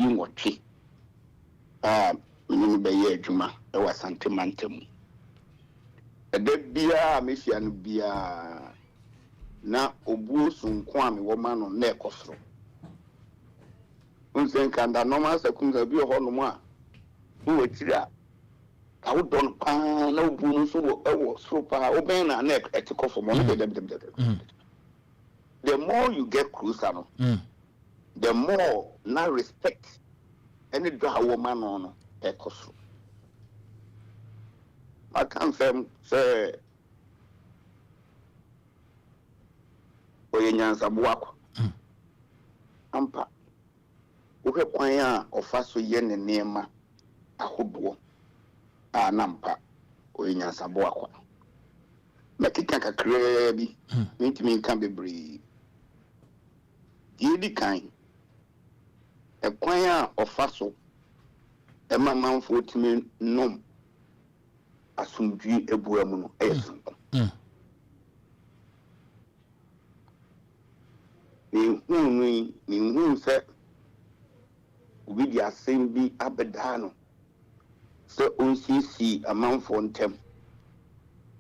nwɔtwe mene bɛyɛ adwuma ɛwɔ Asante Mantam ɛda biara mefia no biara na obuo sonko a mewɔ ma no na ɛkɔsoro unsen kanda normal sekunza bi ho no mu a wo watiri a awo don pa na obuo no so ɛwɔ soro pa oben na ɛtikɔ fo mo no the more you get closer no the more na respect any do hawo ma no ɛkɔsoro I can say oye nyansa boako ampa wohwe kwan a ofa so ye ne nema ahodoɔ a nampa oye nyansa boako makika kakra bi ntimi nka bebree yedi kan kwan a ofa so manfo timi nom asumdwi ebua mu no ɛyɛ ni hu sɛ obi di asɛm bi abɛdaa no sɛ onsisi amanfo ntem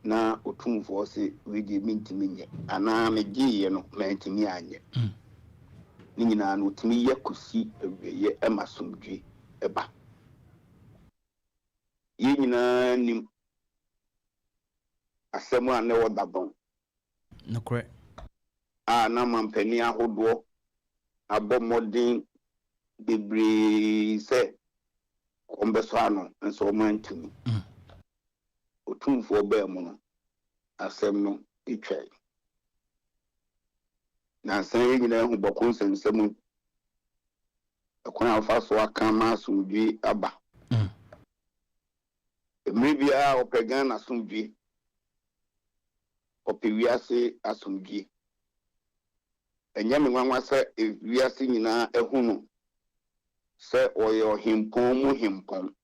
na otumfo sɛ wedi mintimi nyɛ ana megye no mantimi anyɛ ni nyina no otimi yɛ kosi eweye emasomdwe eba ye nyina nim asɛm a ne wɔ dabɔn nokre na mampani ahodoɔ abɔ mmɔden bebree sɛ kɔmbɛso ano nso ɔmantumi otumfoɔ baa mu no asɛm no etwa na asɛm yi nyinaa hu bɔkɔ nsɛmsɛm ɛkwan afa so aka ma asomdwe aba mmiri biara ɔpɛ Ghana asomdwe ɔpɛ wiase asomdwe ɛnyɛ me nwanwa sɛ wiase nyinaa ɛhu no sɛ ɔyɛ ɔhempɔn mu hempɔn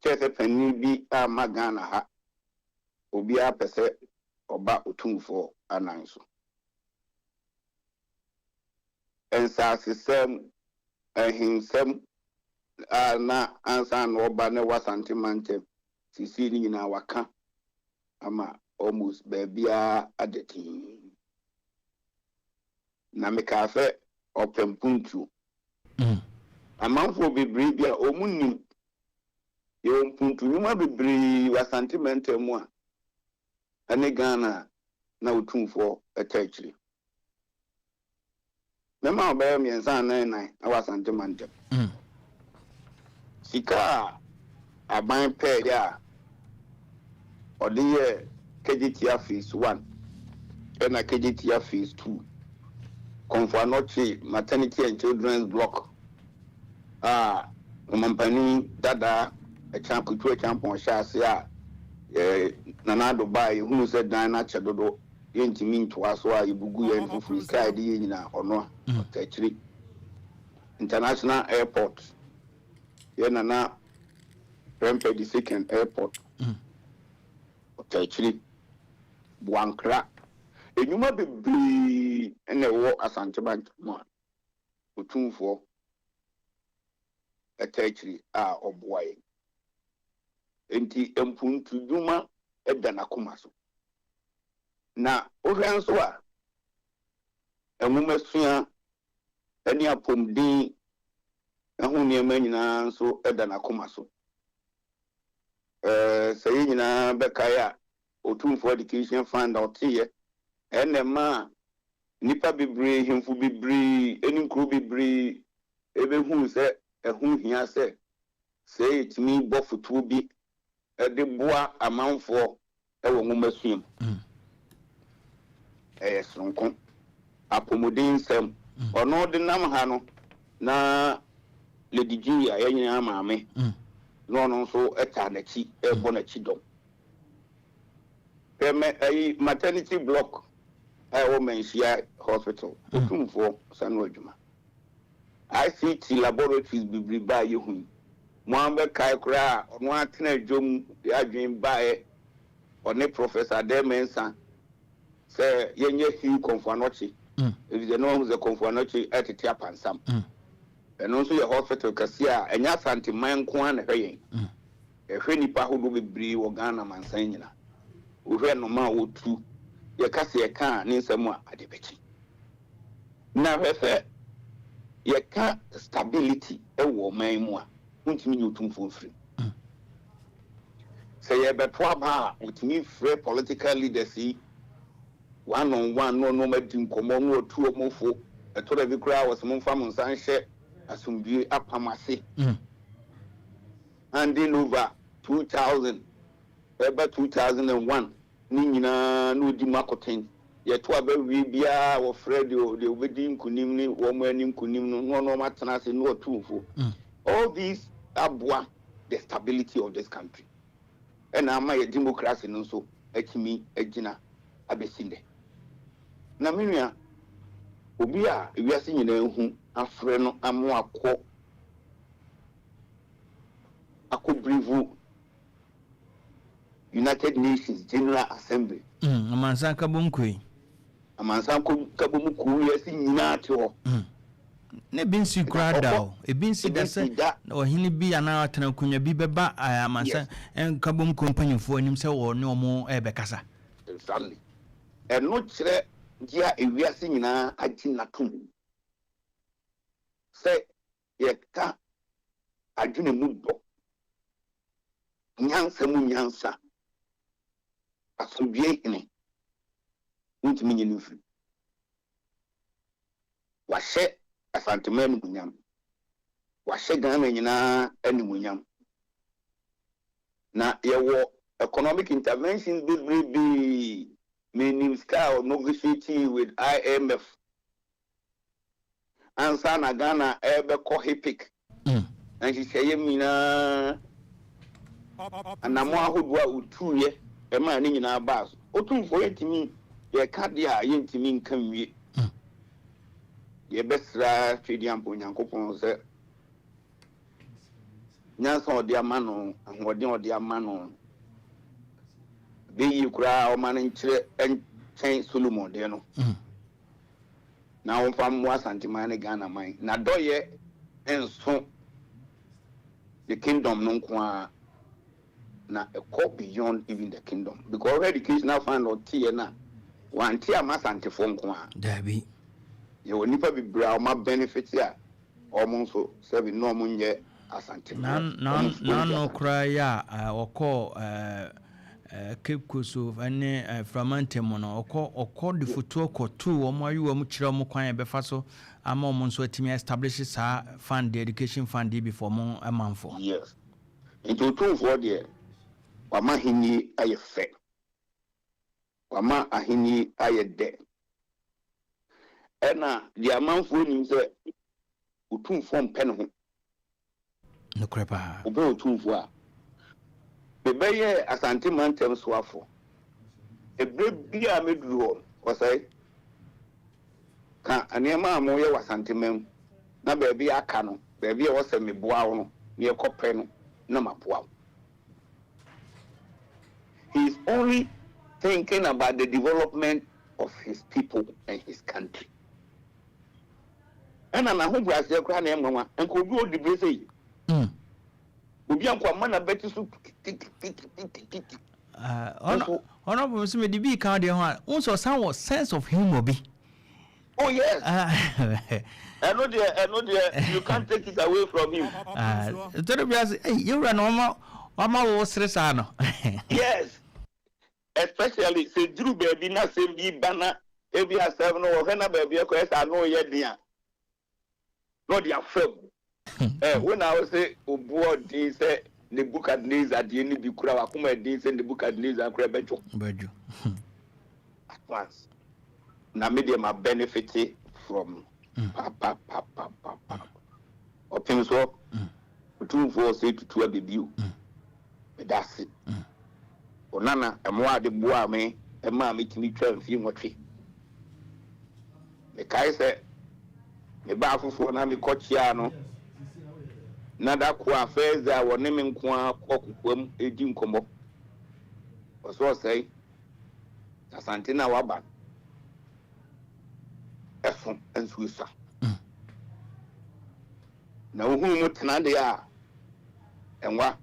kyerɛ panyin bi a ma Ghana ha obiara pɛ sɛ ɔba otumfoɔ anan so ɛnsasesɛm ɛhensɛm na ansa na ɔba ne Asante Mantam sisi ni nyinaa waka ama almost baabia adetin na meka sɛ ɔpɛmpuntu amanfo bebree bia omunim ye mpuntu nyuma bebree Asante Mantam mu a ane Ghana na otumfo ɛtɛkyiri mema obaya miensa nan na Asante Mantam sika aban pɛ ya ɔde yɛ KGTR phase 1 and KGTR phase 2 Konfanochi maternity and children's block mampani dada a champion shase nana do buy who said dana chadodo yentimi to aso a ibugu yen free sky de nyina ono actually international airport nana Prempeh the second airport actually Buankra enyuma bebree ene wo Asante Mantam otumfo actually oboaye enti empuntu dwuma eda na komaso na ohwan so a enwumasua eni apomdin ehu niema nyina so eda na komaso sɛ nyina bɛkae otumfo education fund otiye enema nipa bebree hemfu bebree eninkro bebree ebehu sɛ ehu hia sɛ etimi bɔ fotuo bi de boa amanfo ɛwɔ nwomasuam sonko apomodin nsɛm ɔno de nam ha no na Lady a yɛnyina maame no no so eta nachi ebo nachi dom maternity block Menshia hospital otumfo sanu adwuma ICT laboratories bibri ba yehu mo ambe kai kra ono atena adwom de adwen bae one professor Demensa say yenye hi Konfanochi if the no the conformity at the tap and some. And also your hospital Cassia, and yes, anti man quan haying. A nipa who be bree or Ghana man saying, we hear no more would too. Your Cassia can't need some more at the bitch. Now, your can't stability a woman more. Won't mean you too full free. Say, you better problem with me free political leadership. One on one, no matter common or 2 or more for a total every crowd was among farm on sunshine as soon be up a massy. And then over 2000, about 2001, Nina no demarcotin. Yet, what we be our Fred, the wedding kunimni, woman kunim, no matter no 2 for. All these are the stability of this country. And I'm a democracy, and also, me, a Gina, Abesinde. Naminia, Ubia, we are seeing a friend, a more quo. I could brief United Nations General Assembly. Amansa Kabumkui. Amansa Kabumku, yes, in Nato. Ne binsi krada e binsi dase o hini bi ana atena kunya bi beba amansa en kabum company fo anim se wo ne omo e bekasa exactly e no kire dia ewiase nyina agi natum se ye ka adwene mu do nyansa asomdwe hene untimi nyini firi wahye asanteman munyam wahye Ghana nyina animunyam na yewo economic interventions be meaning scale negotiating with IMF and sana Ghana ebe ko hipik and she say mina anamo ahodwa utuye e ma ni nyina bas otumfo yetimi ye kadia yentimi nkanwie ye besra twediampo nyankopon se nyansa odi amano ahoden odi amano be yi kura o man nkyere enchen Solomon de no na won fam mo asantimane Ghana man na doye enso the kingdom no kwa na a go beyond even the kingdom because educational fund or tie na wan tie amasantifo kwa dabi you nipa bi bra ma benefit ya omonso sebi no munye asante na no kra ya okọ Cape Coast ane Framante mo no okọ de foto okotu o mo ayu mo kire mo kwan be fa so ama mo nso atimi establish sa fund the education fund before mo amanfo yes into two for there wama hini ayefe wama ahini ayede ena the amanfo nim se utumfo mpene ho no krepa obe utumfo a bebeye asante mantem soafo ebre bia meduru ho osai ka anema amoye wasante mem na ba bia aka no ba bia wo se meboa wo no ne ekope no na mapoa. He is only thinking about the development of his people and his country. And I'm home as a cry name, and could you the blessing? Would be uncle man, I bet you so. Honorable Mr. D. B. Cardi, also some sense of humor be. Oh, yes. I know, you can't take it away from him. You run yes. Especially say Drew baby na same be banner every 7 or when a baby I know yet dear. Not their firm. When I was say board say the book at knees at the end be kura kuma din say the book at knees and krebejo. Beju. At once. Na medium are benefited from papa. Open so 2 4 say to 2 baby. That's it. Onana emwa de boa me ema metimi twa mfi nwotwe me kai se me ba fufu na me kochia no na da ko afeza woni me nko akokwam edi nkombo oso sei asante na waba ɛso nso isa na wohu mu tena de a enwa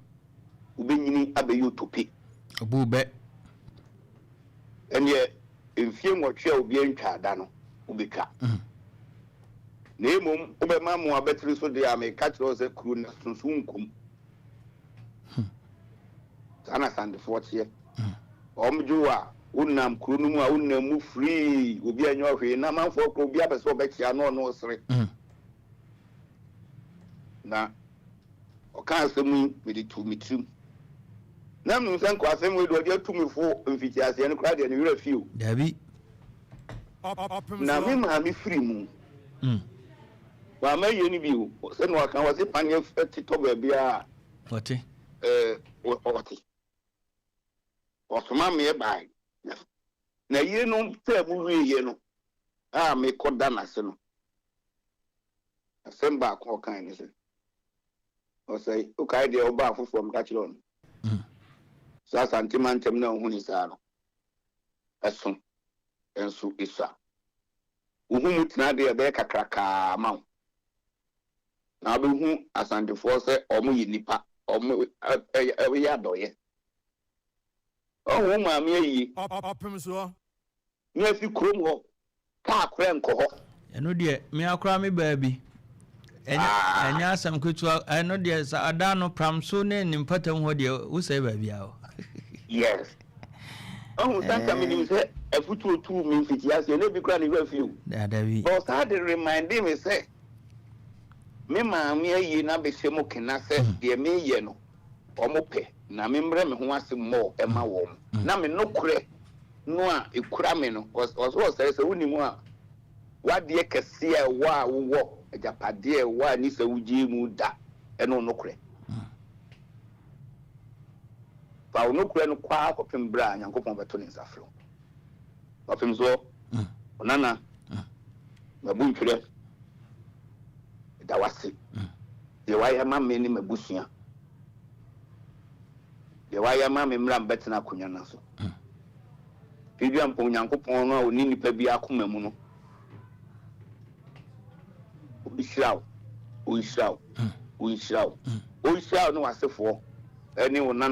ubenyini abeyi otopi obube enye mfie nwotwe a obi antwa ada no ubetwa na emom obema mo abetri so de ameka kiro se kru na sunsun nkom sana sand fortie omju a unam kru no mu a unam mu free obi anyo hwe na manfo kru obi abese obekya no no osere na oka asemu mede tu mitrim na mnu san kwa asemu we do dia tumifo mfiti ase ne kra de ne wura fie o dabi na me ma me free mu wa ma ye ni bi o se no aka wase panye tito ba bia wote wote osoma me bai na ye no tabu wi ye no a me koda na se no asemba ko kan ni se o say o kai de oba afofo m ka kire on sa santimantem na ohuni sa no eso enso isa uhu tena de be kakraka ma na be hu asandefo se omo yi nipa omo ya doye ma me yi opem so me fi krom ho ka akra enko ho eno de me akra me baabi enya asam kwetu eno de sa ada no pramso ne nimpatam ho de wo sai baabi a yes santa me say afutu tu me fiti ase na bi kra ne wa fi o dabi but I dey remind me say me ma me yi na be se mo kena se de me ye no omo pe na me mbre me ho ase mo e ma wo na me no kure no a ekura me no oso say woni mu a wade kese e wa wo ajapade e wa ni se wuji mu da e no kure pa no kure no kwa kopem bra nyankopon beto ne nsafro opem so onana mabu ntwere da wase de waya ma me ni mabusua de waya ma me mra mbetena akonya na so bibia mpon nyankopon no oni nipa bi akoma mu no o israel no wasefo eni onana